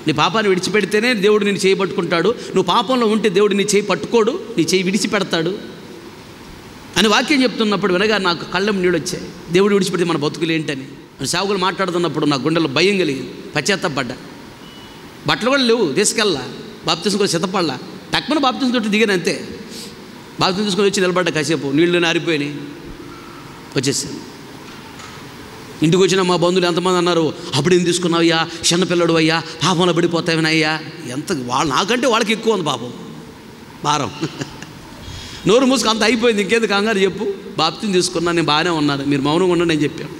నీ పాపాన్ని విడిచిపెడితేనే దేవుడు నేను చేయి పట్టుకుంటాడు, నువ్వు పాపంలో ఉంటే దేవుడు నీ చేయి పట్టుకోడు, నీ చేయి విడిచిపెడతాడు అని వాక్యం చెప్తున్నప్పుడు వినగా నాకు కళ్ళం నీళ్ళు వచ్చాయి. దేవుడు విడిచిపెడితే మన బతుకులు ఏంటని సేవకులు మాట్లాడుతున్నప్పుడు నా గుండెలో భయం కలిగింది, పశ్చాత్తాపడ్డా. బట్టలు కూడా లేవు, తీసుకెళ్ళా, బాప్తిసం కూడా సిద్ధపడలా. టక్మన బాప్తిసం తోటి దిగాను అంతే. బాప్తిసం తీసుకొని వచ్చి నిలబడ్డా, కాసేపు నీళ్ళు ఆరిపోయినాయి, వచ్చేసాను. ఇంటికి వచ్చిన మా బంధువులు ఎంతమంది అన్నారు, అప్పుడు ఏం తీసుకున్నావయ్యా, చిన్నపిల్లడు అయ్యా, పాపంలో పడిపోతావినయ్యా. ఎంత వాళ్ళు నాకంటే వాళ్ళకి ఎక్కువ ఉంది పాపం భారం. నోరు మూసుకు అంత అయిపోయింది, ఇంకేంది కంగారు చెప్పు. బాప్తిసం తీసుకున్నా, నేను బాగానే ఉన్నాను, మీరు మౌనంగా ఉన్నాను నేను చెప్పాను.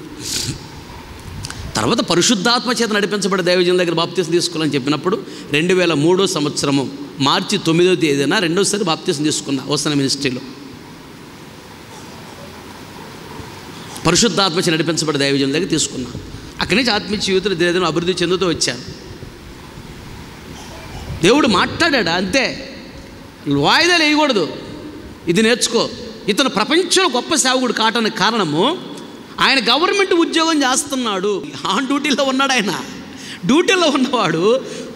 తర్వాత పరిశుద్ధాత్మ చేత నడిపించబడే దైవజనుల దగ్గర బాప్తిసం తీసుకోవాలని చెప్పినప్పుడు 2003 సంవత్సరము మార్చి 9వ తేదీన రెండోసారి బాప్తిసం తీసుకున్నా వసన మినిస్ట్రీలో. పరిశుద్ధాత్మ చేత నడిపించబడే దైవజనుల దగ్గర తీసుకున్నా. అక్కడి నుంచి ఆత్మీయ జీవితంలో దినదిన అభివృద్ధి చెందుతూ వచ్చాను. దేవుడు మాట్లాడా అంతే, వాయిదాలు వేయకూడదు. ఇది నేర్చుకో. ఇతను ప్రపంచంలో గొప్ప సేవకుడు కావటానికి కారణము ఆయన గవర్నమెంట్ ఉద్యోగం చేస్తున్నాడు, ఆన్ డ్యూటీలో ఉన్నాడు. ఆయన డ్యూటీలో ఉన్నవాడు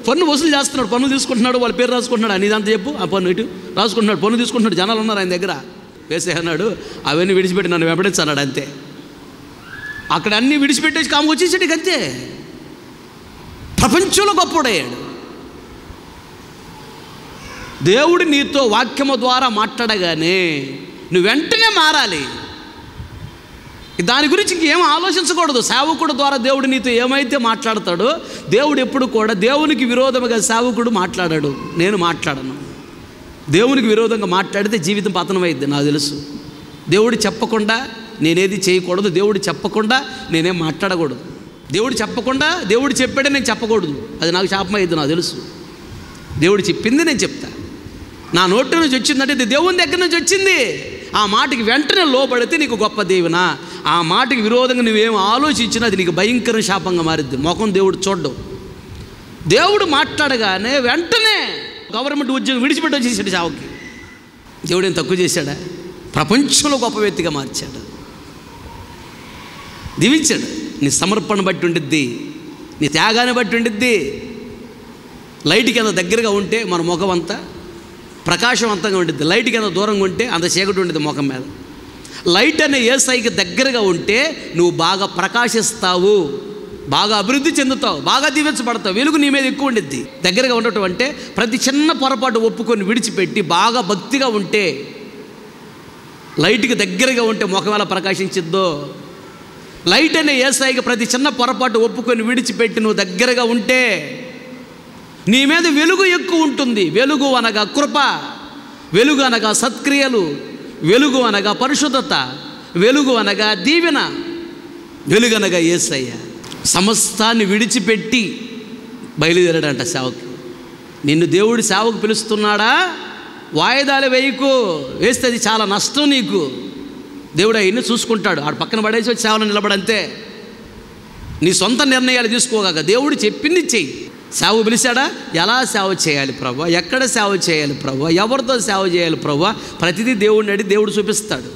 పన్ను వసూలు చేస్తున్నాడు, పన్ను తీసుకుంటున్నాడు, వాళ్ళ పేరు రాసుకుంటున్నాడు. అని ఇదంతా చెప్పు, ఆ పన్ను ఇటు రాసుకుంటున్నాడు, పన్ను తీసుకుంటున్నాడు. జనాలు ఉన్నారు ఆయన దగ్గర. వేసే అన్నాడు, అవన్నీ విడిచిపెట్టి నన్ను వెంబడించన్నాడు అంతే. అక్కడ అన్నీ విడిచిపెట్టేసి కాము వచ్చేసాడు అంతే. ప్రపంచంలో గొప్పవాడయ్యాడు. దేవుడు నీతో వాక్యము ద్వారా మాట్లాడగానే నువ్వు వెంటనే మారాలి. దాని గురించి ఇంకేం ఆలోచించకూడదు. సేవకుడు ద్వారా దేవుడు నీతో ఏమైతే మాట్లాడతాడో, దేవుడు ఎప్పుడు కూడా దేవునికి విరోధంగా సేవకుడు మాట్లాడాడు. నేను మాట్లాడను. దేవునికి విరోధంగా మాట్లాడితే జీవితం పతనమైద్ది నాకు తెలుసు. దేవుడు చెప్పకుండా నేనేది చేయకూడదు, దేవుడు చెప్పకుండా నేనేం మాట్లాడకూడదు, దేవుడు చెప్పకుండా దేవుడు చెప్పాడే నేను చెప్పకూడదు. అది నాకు శాపమైద్ది నాకు తెలుసు. దేవుడు చెప్పింది నేను చెప్తా. నా నోటి నుంచి వచ్చిందంటే ఇది దేవుని దగ్గర నుంచి వచ్చింది. ఆ మాటకి వెంటనే లోబడితే నీకు గొప్ప దీవెన. ఆ మాటకి విరోధంగా నువ్వేం ఆలోచించినా అది నీకు భయంకర శాపంగా మారిద్ది. ముఖం దేవుడు చూడ్డం. దేవుడు మాట్లాడగానే వెంటనే గవర్నమెంట్ ఉద్యోగం విడిచిపెట్టి వచ్చేసాడు చావుకి. దేవుడు ఏం తక్కువ చేశాడా? ప్రపంచంలో గొప్ప వ్యక్తిగా మార్చాడు, దీవించాడు. నీ సమర్పణ బట్టి ఉండిద్ది, నీ త్యాగాన్ని బట్టి ఉండిద్ది. లైట్కి ఎంత దగ్గరగా ఉంటే మన ముఖం అంతా ప్రకాశవంతంగా ఉంటుంది, లైట్కి ఎంత దూరంగా ఉంటే అంత చీకటి ఉంటుంది ముఖం మీద. లైట్ అనే యేసయ్యకి దగ్గరగా ఉంటే నువ్వు బాగా ప్రకాశిస్తావు, బాగా అభివృద్ధి చెందుతావు, బాగా దీవించబడతావు, వెలుగు నీ మీద ఎక్కువ ఉండిద్ది. దగ్గరగా ఉండటం అంటే ప్రతి చిన్న పొరపాటు ఒప్పుకొని విడిచిపెట్టి బాగా భక్తిగా ఉంటే లైట్కి దగ్గరగా ఉంటే ముఖం ఎలా ప్రకాశించిద్దో, లైట్ అనే యేసయ్యకి ప్రతి చిన్న పొరపాటు ఒప్పుకొని విడిచిపెట్టి నువ్వు దగ్గరగా ఉంటే నీ మీద వెలుగు ఎక్కువ ఉంటుంది. వెలుగు అనగా కృప, వెలుగు అనగా సత్క్రియలు, వెలుగు అనగా పరిశుద్ధత, వెలుగు అనగా దీవెన, వెలుగు అనగా యేసయ్య. సమస్తాన్ని విడిచిపెట్టి బయలుదేరాడంట సేవకు. నిన్ను దేవుడు సేవకు పిలుస్తున్నాడా? వాయిదాలు వేయకు, వేస్తే అది చాలా నష్టం నీకు. దేవుడు అవన్నీ చూసుకుంటాడు. ఆడు పక్కన పడేసి వచ్చి సేవలో నిలబడంతే. నీ సొంత నిర్ణయాలు తీసుకోగాక దేవుడు చెప్పింది చెయ్యి. సేవ పిలిచాడా? ఎలా సేవ చేయాలి ప్రభువా, ఎక్కడ సేవ చేయాలి ప్రభువా, ఎవరితో సేవ చేయాలి ప్రభువా, ప్రతిదీ దేవుడిని అడిగి దేవుడు చూపిస్తాడు.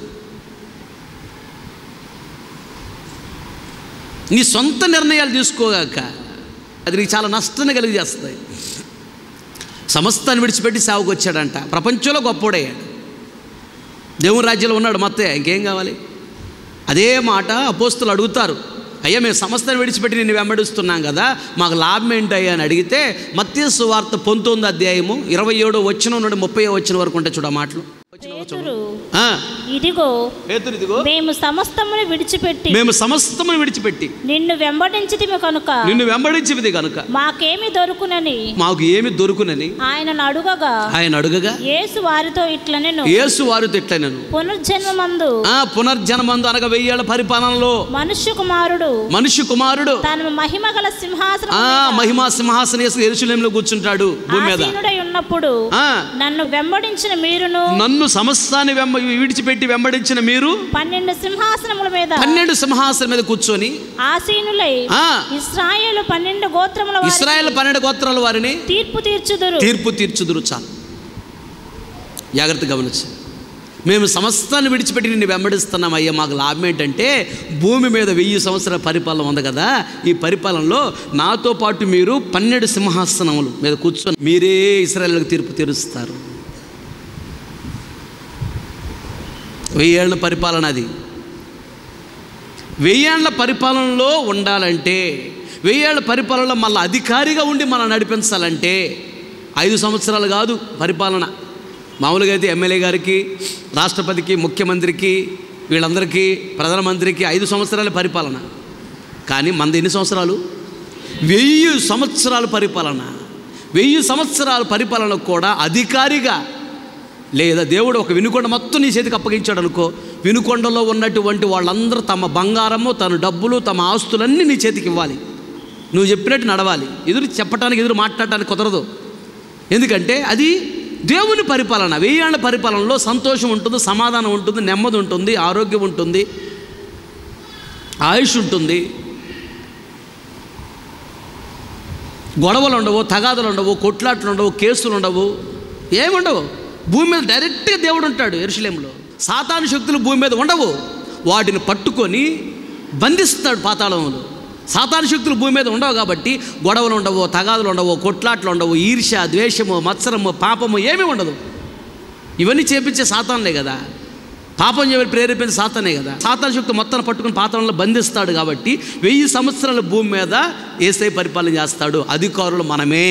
నీ సొంత నిర్ణయాలు తీసుకోగాక అది నీకు చాలా నష్టాన్ని కలిగజేస్తాయి. సమస్తాన్ని విడిచిపెట్టి సేవకు వచ్చాడంట. ప్రపంచంలో గొప్పోడయ్యాడు, దేవుని రాజ్యంలో ఉన్నాడు. మొత్తం ఇంకేం కావాలి? అదే మాట అపోస్తులు అడుగుతారు, అయ్యా మేము సమస్తాన్ని విడిచిపెట్టి నిన్ను వెంబడిస్తున్నాం కదా, మాకు లాభం ఏంటయ్యా అని అడిగితే మత్తయి సువార్త 19వ అధ్యాయము 27వ వచనం నుండి 30వ వచనం వరకు ఉంటాయి చూడ మాటలు. ఇదిగో మేము సమస్తమును విడిచిపెట్టి నిన్ను వెంబడించితిమి కనుక మాకేమి దొరుకునని ఆయన అడుగగా యేసు వారితో ఇట్లనెను పునర్జన్మమందు అనగా 1000 ఏళ్ల పరిపాలనలో మనుష్య కుమారుడు తన మహిమగల సింహాసనం యెరూషలేములో కూర్చుంటాడు భూమి మీద. ఉన్నప్పుడు నన్ను వెంబడించిన మీరును, నన్ను సమస్తాన్ని విడిచిపెట్టి వెంబడించిన మీరు 12 సింహాసనం మీద కూర్చొని ఆసీనులై ఇశ్రాయేలు 12 గోత్రముల వారిని తీర్పు తీర్చుదురు. చాలు, జాగ్రత్తగా గమనించు. మేము సమస్తాన్ని విడిచిపెట్టి నిన్ను వెంబడిస్తున్నాం అయ్యా, మాకు లాభం ఏంటంటే భూమి మీద 1000 సంవత్సరాల పరిపాలన ఉంది కదా, ఈ పరిపాలనలో నాతో పాటు మీరు 12 సింహాసనముల మీద కూర్చొని మీరే ఇశ్రాయేలుకు తీర్పు తీరుస్తారు. 1000 ఏళ్ల పరిపాలన అది. 1000 ఏళ్ల పరిపాలనలో ఉండాలంటే, 1000 ఏళ్ల పరిపాలనలో మళ్ళీ అధికారిగా ఉండి మనం నడిపించాలంటే 5 సంవత్సరాలు కాదు పరిపాలన. మామూలుగా అయితే ఎమ్మెల్యే గారికి, రాష్ట్రపతికి, ముఖ్యమంత్రికి, వీళ్ళందరికీ, ప్రధానమంత్రికి 5 సంవత్సరాల పరిపాలన. కానీ మనది ఎన్ని సంవత్సరాలు? 1000 సంవత్సరాల పరిపాలన. 1000 సంవత్సరాల పరిపాలనకు కూడా అధికారిగా, లేదా దేవుడు ఒక వినుకొండ మొత్తం నీ చేతికి అప్పగించాడు అనుకో, వినుకొండలో ఉన్నటువంటి వాళ్ళందరూ తమ బంగారము, తన డబ్బులు, తమ ఆస్తులన్నీ నీ చేతికి ఇవ్వాలి. నువ్వు చెప్పినట్టు నడవాలి. ఎదురు మాట్లాడటానికి కుదరదు. ఎందుకంటే అది దేవుని పరిపాలన. 1000 ఏళ్ల పరిపాలనలో సంతోషం ఉంటుంది, సమాధానం ఉంటుంది, నెమ్మది ఉంటుంది, ఆరోగ్యం ఉంటుంది, ఆయుష్ ఉంటుంది, గొడవలు ఉండవు, తగాదలు ఉండవు, కొట్లాట్లు ఉండవు, కేసులు ఉండవు, ఏముండవు. భూమి మీద డైరెక్ట్గా దేవుడు ఉంటాడు యెరూషలేములో. సాతాను శక్తులు భూమి మీద ఉండవు, వాటిని పట్టుకొని బంధిస్తాడు పాతాళంలో. సాతాను శక్తులు భూమి మీద ఉండవు కాబట్టి గొడవలు ఉండవు, తగాదులు ఉండవు, కొట్లాట్లు ఉండవు, ఈర్ష్య, ద్వేషము, మత్సరము, పాపము ఏమీ ఉండదు. ఇవన్నీ చేపించే సాతానులే కదా, పాపం చేయమని ప్రేరేపించే సాతానే కదా. సాతాను శక్తి మొత్తాన్ని పట్టుకుని పాతాళంలో బంధిస్తాడు కాబట్టి 1000 సంవత్సరాల భూమి మీద యేసయ్య పరిపాలన చేస్తాడు. అధికారులు మనమే.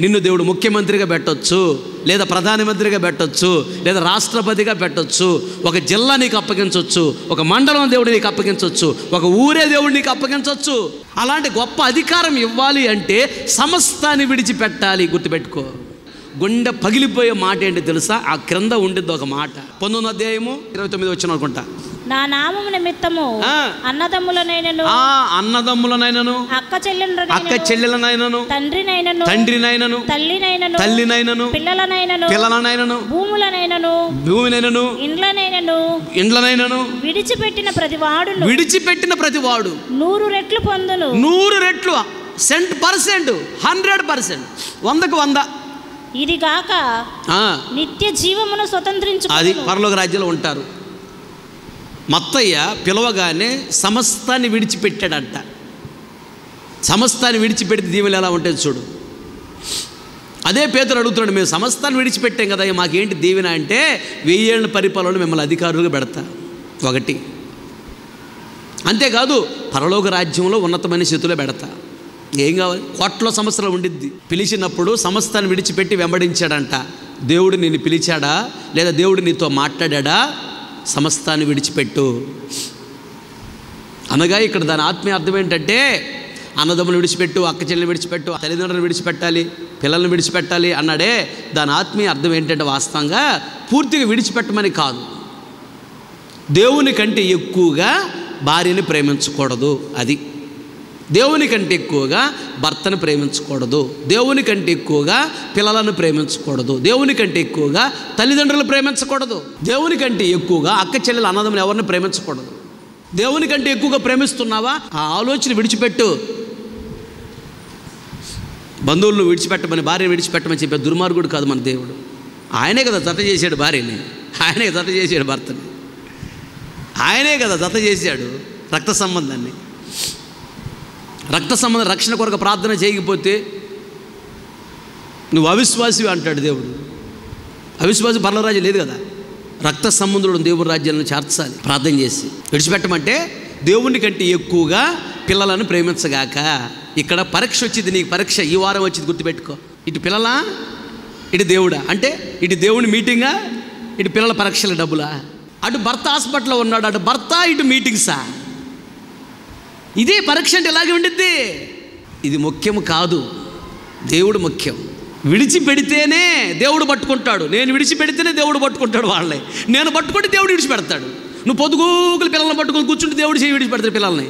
నిన్ను దేవుడు ముఖ్యమంత్రిగా పెట్టొచ్చు, లేదా ప్రధానమంత్రిగా పెట్టొచ్చు, లేదా రాష్ట్రపతిగా పెట్టొచ్చు, ఒక జిల్లా నీకు అప్పగించవచ్చు, ఒక మండలం దేవుడు నీకు అప్పగించవచ్చు, ఒక ఊరే దేవుడు నీకు అప్పగించవచ్చు. అలాంటి గొప్ప అధికారం ఇవ్వాలి అంటే సమస్తాన్ని విడిచిపెట్టాలి. గుర్తుపెట్టుకో. గుండె పగిలిపోయే మాట ఏంటి తెలుసా? ఆ క్రింద ఉండిద్ది ఒక మాట. 19వ అధ్యాయము 29వ వచనం అనుకుంటా. నా నామము నిమిత్తము అన్నదమ్ములనైనను అక్క చెల్లెలనైనను తండ్రినైనను తల్లినైనను పిల్లలనైనను భూమినైనను ఇండ్లనైనను విడిచిపెట్టిన ప్రతివాడు 100 రెట్లు పొందును. 100 రెట్లు 100%, 100%, 100కు 100. ఇది గాక నిత్య జీవమును స్వతంత్రించు. అది పరలోక రాజ్యంలో ఉంటారు. మత్తయ్య పిలవగానే సమస్తాన్ని విడిచిపెట్టాడంట. సమస్తాన్ని విడిచిపెడితే దీవెనలు ఎలా ఉంటుంది చూడు. అదే పేతురు అడుగుతున్నాడు, మేము సమస్తాన్ని విడిచిపెట్టాం కదా, మాకేంటి దీవెన అంటే 1000 ఏళ్ల పరిపాలనలో మిమ్మల్ని అధికారులుగా పెడతా. ఒకటి. అంతేకాదు పరలోక రాజ్యంలో ఉన్నతమైన స్థితిలో పెడతా. ఏం కావాలి? కోట్ల సంవత్సరాలు ఉండిద్ది. పిలిచినప్పుడు సమస్తాన్ని విడిచిపెట్టి వెంబడించాడంట. దేవుడు నిన్ను పిలిచాడా, లేదా దేవుడు నీతో మాట్లాడా? సమస్తాన్ని విడిచిపెట్టు అనగా ఇక్కడ దాని ఆత్మీయ అర్థం ఏంటంటే అన్నదమ్ములు విడిచిపెట్టు, అక్క చెల్లెలు విడిచిపెట్టు, తల్లిదండ్రులను విడిచిపెట్టాలి, పిల్లల్ని విడిచిపెట్టాలి అన్నాడే. దాని ఆత్మీయ అర్థం ఏంటంటే వాస్తవంగా పూర్తిగా విడిచిపెట్టమని కాదు. దేవుని కంటే ఎక్కువగా భార్యని ప్రేమించకూడదు, అది దేవుని కంటే ఎక్కువగా భర్తను ప్రేమించకూడదు, దేవుని కంటే ఎక్కువగా పిల్లలను ప్రేమించకూడదు, దేవుని కంటే ఎక్కువగా తల్లిదండ్రులు ప్రేమించకూడదు, దేవుని కంటే ఎక్కువగా అక్క చెల్లెలు అన్నదమ్ములు ఎవరిని ప్రేమించకూడదు. దేవుని కంటే ఎక్కువగా ప్రేమిస్తున్నావా? ఆ ఆలోచన విడిచిపెట్టు. బంధువులను విడిచిపెట్టమని, భార్యను విడిచిపెట్టమని చెప్పే దుర్మార్గుడు కాదు మన దేవుడు. ఆయనే కదా జత చేశాడు భార్యని, ఆయనే జత చేశాడు భర్తని, ఆయనే కదా జత చేశాడు రక్త సంబంధాన్ని. రక్త సంబంధం రక్షణ కొరకు ప్రార్థన చేయకపోతే నువ్వు అవిశ్వాసి అంటాడు దేవుడు. అవిశ్వాసి పరలోకరాజ్యం లేదు కదా. రక్త సంబంధుడు దేవుని రాజ్యాలను చేర్చాలి ప్రార్థన చేసి. విడిచిపెట్టమంటే దేవుని కంటే ఎక్కువగా పిల్లలను ప్రేమించగాక. ఇక్కడ పరీక్ష వచ్చింది, నీకు పరీక్ష ఈ వారం వచ్చింది, గుర్తుపెట్టుకో. ఇటు పిల్లలా, ఇటు దేవుడా, అంటే ఇటు దేవుని మీటింగా, ఇటు పిల్లల పరీక్షల డబ్బులా. అటు భర్త హాస్పిటల్లో ఉన్నాడు, అటు భర్త, ఇటు మీటింగ్సా. ఇదే పరీక్ష అంటే ఇలాగే ఉండిద్ది. ఇది ముఖ్యం కాదు, దేవుడు ముఖ్యం. విడిచిపెడితేనే దేవుడు పట్టుకుంటాడు, నేను విడిచిపెడితేనే దేవుడు పట్టుకుంటాడు వాళ్ళని. నేను పట్టుకుంటే దేవుడు విడిచిపెడతాడు. నువ్వు పొద్దుగూకులు పిల్లల్ని పట్టుకొని కూర్చుంటే దేవుడు చేయి విడిచిపెడతాడు పిల్లల్ని.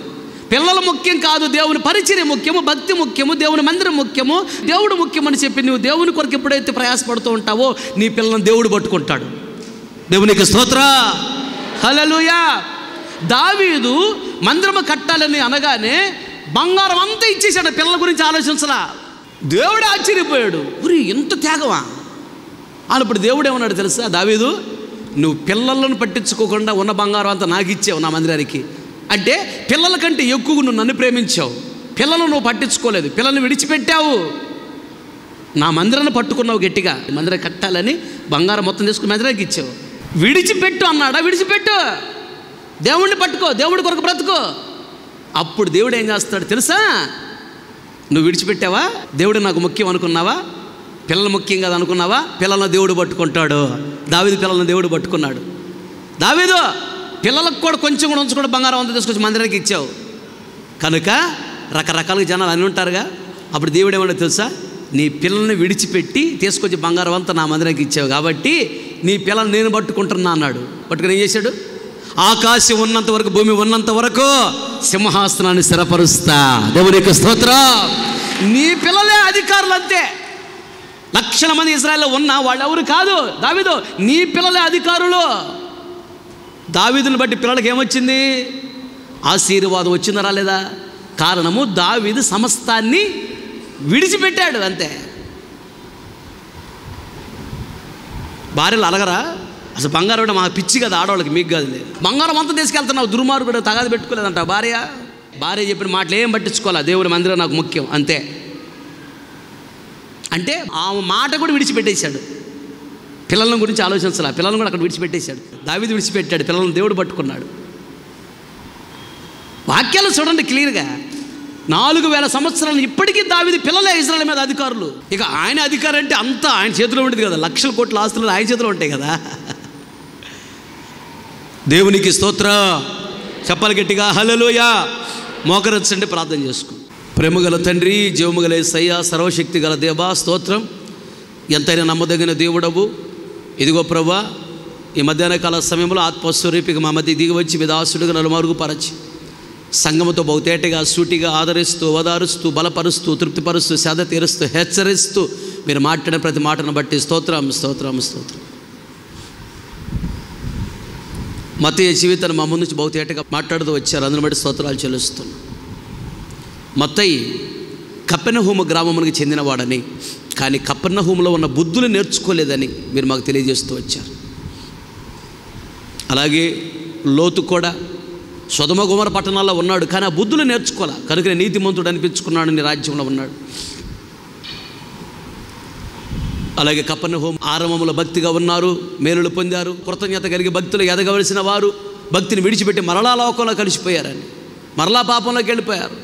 పిల్లలు ముఖ్యం కాదు, దేవుని పరిచర్య ముఖ్యము, భక్తి ముఖ్యము, దేవుని మందిరం ముఖ్యము, దేవుడు ముఖ్యమని చెప్పి నువ్వు దేవుని కొరకు ఎప్పుడైతే ప్రయాసపడుతూ ఉంటావో నీ పిల్లల్ని దేవుడు పట్టుకుంటాడు. దేవునికి స్తోత్రం, హల్లెలూయా. దావీదు మందిరము కట్టాలని అనగానే బంగారం అంతా ఇచ్చేసాడు, పిల్లల గురించి ఆలోచించలా. దేవుడు ఆశ్చర్యపోయాడు, ఉరి ఎంత త్యాగమా అన్నప్పుడు దేవుడు ఏమన్నాడు తెలుసా? దావీదు, నువ్వు పిల్లలను పట్టించుకోకుండా ఉన్న బంగారం అంతా నాకు ఇచ్చావు నా మందిరానికి. అంటే పిల్లల కంటే ఎక్కువ నువ్వు నన్ను ప్రేమించావు, పిల్లలను నువ్వు పట్టించుకోలేదు, పిల్లల్ని విడిచిపెట్టావు, నా మందిరాన్ని పట్టుకున్నావు గట్టిగా. మందిరం కట్టాలని బంగారం మొత్తం తీసుకుని మందిరానికి ఇచ్చావు. విడిచిపెట్టు అన్నాడా? విడిచిపెట్టు, దేవుడిని పట్టుకో, దేవుడి కొరకు బ్రతుకో. అప్పుడు దేవుడు ఏం చేస్తాడు తెలుసా? నువ్వు విడిచిపెట్టావా? దేవుడు నాకు ముఖ్యం అనుకున్నావా? పిల్లలు ముఖ్యం కదా అనుకున్నావా? పిల్లలను దేవుడు పట్టుకుంటాడు. దావీదు పిల్లలను దేవుడు పట్టుకున్నాడు. దావీదు పిల్లలకు కూడా కొంచెం కూడా ఉంచకుండా బంగారం అంతా తీసుకొచ్చి మందిరానికి ఇచ్చావు కనుక రకరకాలుగా జనాలు అని ఉంటారుగా. అప్పుడు దేవుడు ఏమన్నా తెలుసా? నీ పిల్లల్ని విడిచిపెట్టి తీసుకొచ్చి బంగారం అంతా నా మందిరానికి ఇచ్చావు కాబట్టి నీ పిల్లల్ని నేను పట్టుకుంటున్నా అన్నాడు. పట్టుకుని ఏం చేశాడు? ఆకాశం ఉన్నంత వరకు, భూమి ఉన్నంత వరకు సింహాసనాన్ని స్థిరపరుస్తా. దేవునికి స్తోత్రం. నీ పిల్లలే అధికారులు అంతే. లక్షల మంది ఇశ్రాయేల్లో ఉన్న వాళ్ళు ఎవరు కాదు, దావీదు నీ పిల్లలే అధికారులు. దావీదుని బట్టి పిల్లలకి ఏమొచ్చింది? ఆశీర్వాదం వచ్చిందా రాలేదా? కారణము దావీదు సమస్తాన్ని విడిచిపెట్టాడు అంతే. భార్యలు అడగరా? అసలు బంగారం అంటే మా పిచ్చి కదా ఆడవాళ్ళకి, మీకు కాదు. బంగారం అంతా తీసుకెళ్తున్నావు, దుర్మార్గుడు, తగాది పెట్టుకోలేదంట భార్య. భార్య చెప్పిన మాటలు ఏం పట్టించుకోవాలా? దేవుని మందిరం నాకు ముఖ్యం అంతే. అంటే ఆ మాట కూడా విడిచిపెట్టేశాడు. పిల్లల గురించి ఆలోచించాల, పిల్లలను కూడా అక్కడ విడిచిపెట్టేశాడు. దావీదు విడిచిపెట్టాడు, పిల్లలను దేవుడు పట్టుకున్నాడు. వాక్యాలు చూడండి క్లియర్గా. 4000 సంవత్సరాలు ఇప్పటికీ దావీదు పిల్లలే ఇశ్రాయేలు మీద అధికారులు. ఇక ఆయన అధికారం అంటే అంతా ఆయన చేతిలో ఉండేది కదా. లక్షల కోట్ల ఆస్తులు ఆయన చేతిలో ఉంటాయి కదా. దేవునికి స్తోత్రం. చెప్పాలి గట్టిగా హల్లెలూయా. మోకరించండి, ప్రార్థన చేసుకో. ప్రేమగల తండ్రి, జీవముగల యేసయ్య, సర్వశక్తి గల దేవా స్తోత్రం. ఎంతైనా నమ్మదగిన దేవుడవు. ఇదిగో ప్రభువా, ఈ మధ్యాహ్న కాల సమయంలో ఆత్మస్వరూపిగా మా మధ్య దిగి వచ్చి మీ దాసుడుగా నలుమరుగుపరచి సంఘముతో బహుతేటగా సూటిగా ఆదరిస్తూ, ఓదారుస్తూ, బలపరుస్తూ, తృప్తిపరుస్తూ, సేద తీరుస్తూ, హెచ్చరిస్తూ మీరు మాట్లాడిన ప్రతి మాటను బట్టి స్తోత్రం, స్తోత్రం, స్తోత్రం. మత్తయి జీవితాన్ని మా ముందు నుంచి బహుతేటగా మాట్లాడుతూ వచ్చారు, అందుని బట్టి స్తోత్రాలు చెల్లిస్తున్నాం. మత్తయి కపెర్నహూము గ్రామమునికి చెందినవాడని, కానీ కపెర్నహూములో ఉన్న బుద్ధులు నేర్చుకోలేదని మీరు మాకు తెలియజేస్తూ వచ్చారు. అలాగే లోతు కూడా సొదొమ గొమొర్రా పట్టణాల్లో ఉన్నాడు, కానీ ఆ బుద్ధులు నేర్చుకోలే కనుక నీతిమంతుడు అనిపించుకున్నాడు, నీ రాజ్యంలో ఉన్నాడు. అలాగే కపెర్నహూము ఆరంభంలో భక్తిగా ఉన్నారు, మేలులు పొందారు, కృతజ్ఞత కలిగి భక్తులు ఎదగవలసిన వారు భక్తిని విడిచిపెట్టి మరలా లోకంలో కలిసిపోయారని, మరలా పాపంలోకి వెళ్ళిపోయారు.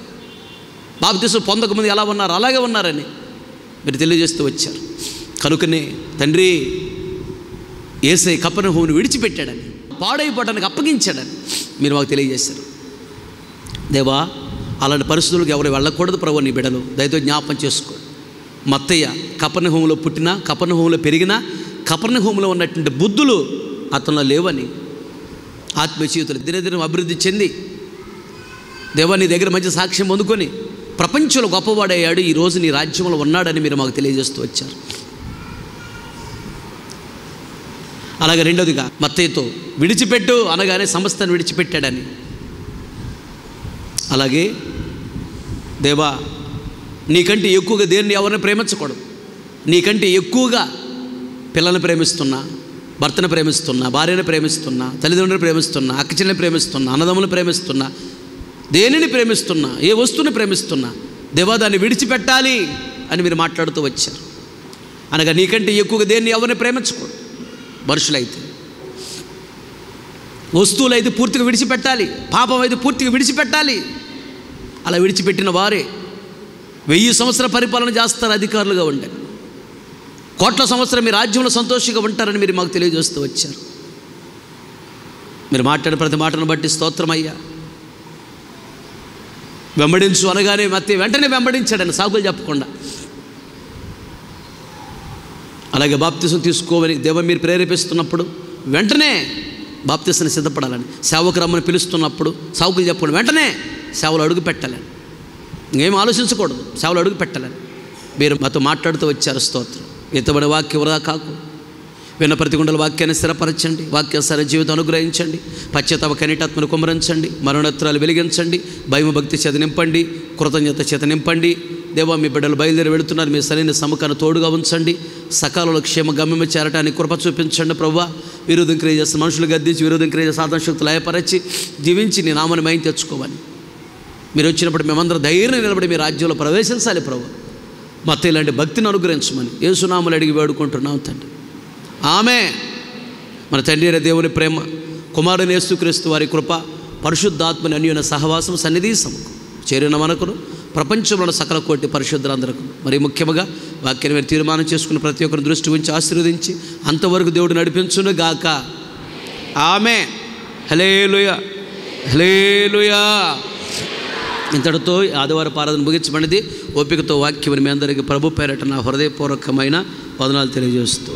బాప్తిసం పొందకముందు ఎలా ఉన్నారు అలాగే ఉన్నారని మీరు తెలియజేస్తూ వచ్చారు. కనుకనే తండ్రి యేసయ్య కపెర్నహూమును విడిచిపెట్టాడని పాడైపోవడానికి అప్పగించాడని మీరు మాకు తెలియజేశారు. దేవా, అలాంటి పరిస్థితులకు ఎవరు వెళ్ళకూడదు ప్రభు. నీ బిడ్డలు దయతో జ్ఞాపకం చేసుకో. మత్తయ్య కపెర్నహూములో పుట్టినా, కపెర్నహూములో పెరిగినా, కపెర్నహూములో ఉన్నటువంటి బుద్ధులు అతనిలో లేవని, ఆత్మీయ జీవితంలో దినదినం అభివృద్ధి చెంది దేవా నీ దగ్గర మంచి సాక్ష్యం పొందుకొని ప్రపంచంలో గొప్పవాడయ్యాడు, ఈరోజు నీ రాజ్యంలో ఉన్నాడని మీరు మాకు తెలియజేస్తూ వచ్చారు. అలాగే రెండోదిగా మత్తయితో విడిచిపెట్టు అనగానే సమస్తాన్ని విడిచిపెట్టాడని. అలాగే దేవా, నీకంటే ఎక్కువగా దేన్ని ఎవరిని ప్రేమించకూడదు. నీకంటే ఎక్కువగా పిల్లల్ని ప్రేమిస్తున్నా, భర్తను ప్రేమిస్తున్నా, భార్యను ప్రేమిస్తున్నా, తల్లిదండ్రులను ప్రేమిస్తున్నా, అక్కచెల్లిని ప్రేమిస్తున్నా, అన్నదమ్ములను ప్రేమిస్తున్నా, దేనిని ప్రేమిస్తున్నా, ఏ వస్తువుని ప్రేమిస్తున్నా, దేవా దాన్ని విడిచిపెట్టాలి అని మీరు మాట్లాడుతూ వచ్చారు. అనగా నీకంటే ఎక్కువగా దేన్ని ఎవరిని ప్రేమించకూడదు. మనుషులైతే, వస్తువులైతే పూర్తిగా విడిచిపెట్టాలి, పాపం అయితే పూర్తిగా విడిచిపెట్టాలి. అలా విడిచిపెట్టిన వారే 1000 సంవత్సరాల పరిపాలన చేస్తారు, అధికారులుగా ఉండే కోట్ల సంవత్సరం మీ రాజ్యంలో సంతోషంగా ఉంటారని మీరు మాకు తెలియజేస్తూ వచ్చారు. మీరు మాట్లాడిన ప్రతి మాటను బట్టి స్తోత్రమయ్యా. వెంబడించు అనగానే మత్తయి వెంటనే వెంబడించాడని, సాకులు చెప్పకుండా. అలాగే బాప్తిసం తీసుకోమని దేవ మీరు ప్రేరేపిస్తున్నప్పుడు వెంటనే బాప్తిసాన్ని సిద్ధపడాలని, సేవకు రమ్మని పిలుస్తున్నప్పుడు సాకులు చెప్పకుండా వెంటనే సేవలు అడుగు పెట్టాలని, ఇంకేం ఆలోచించకూడదు, సేవలు అడుగు పెట్టాలని మీరు మాతో మాట్లాడుతూ వచ్చారు. స్తోత్రం. ఎత్తబడి వాక్యం వృధా కాకు. విన్న ప్రతి గుండెల వాక్యాన్ని స్థిరపరచండి, వాక్యానుసార జీవితం అనుగ్రహించండి, పశ్చాత్తాప కనిటాత్మను కుమరించండి, మరణోత్తరాలు వెలిగించండి, భయం భక్తి చేత నింపండి, కృతజ్ఞత చేత నింపండి. దేవా మీ బిడ్డలు బయలుదేరి వెళుతున్నారు, మీ సరైన సముఖాన్ని తోడుగా ఉంచండి, సకాలంలో క్షేమ గమ్యము చేరటానికి కృప చూపించండి. ప్రభువా, విరోధం క్రియ చేస్తున్న మనుషులు గద్దించి, విరోధం క్రియ సాధన శక్తులు లయపరచి జీవించి నీ నామాన్ని మయం తెచ్చుకోవాలి. మీరు వచ్చినప్పుడు మేమందరం ధైర్యం నిలబడి మీ రాజ్యంలో ప్రవేశించాలి. ప్రభు మత్తయి ఇలాంటి భక్తిని అనుగ్రహించమని యేసునామములో అడిగి వేడుకుంటున్నాం తండ్రి. ఆమేన్. మన తండ్రి అయిన దేవుని ప్రేమ, కుమారుని యేసుక్రీస్తు వారి కృప, పరిశుద్ధాత్మని అన్యోన్య సహవాసం సన్నిధి సముఖం చేరిన మనకును, ప్రపంచంలో సకల కోటి పరిశుద్ధులందరకు, మరి ముఖ్యంగా వాక్యాన్ని మీరు తీర్మానం చేసుకుని ప్రతి ఒక్కరిని దృష్టి ఉంచి ఆశీర్వదించి అంతవరకు దేవుడు నడిపించును గాక. ఆమేన్. హల్లెలూయా, హల్లెలూయా. ఇంతటితో ఆదివారం ఆరాధన ముగించబడింది. ఓపికతో వాక్యం మీ అందరికీ ప్రభు పేరట నా హృదయపూర్వకమైన వందనాలు తెలియజేస్తూ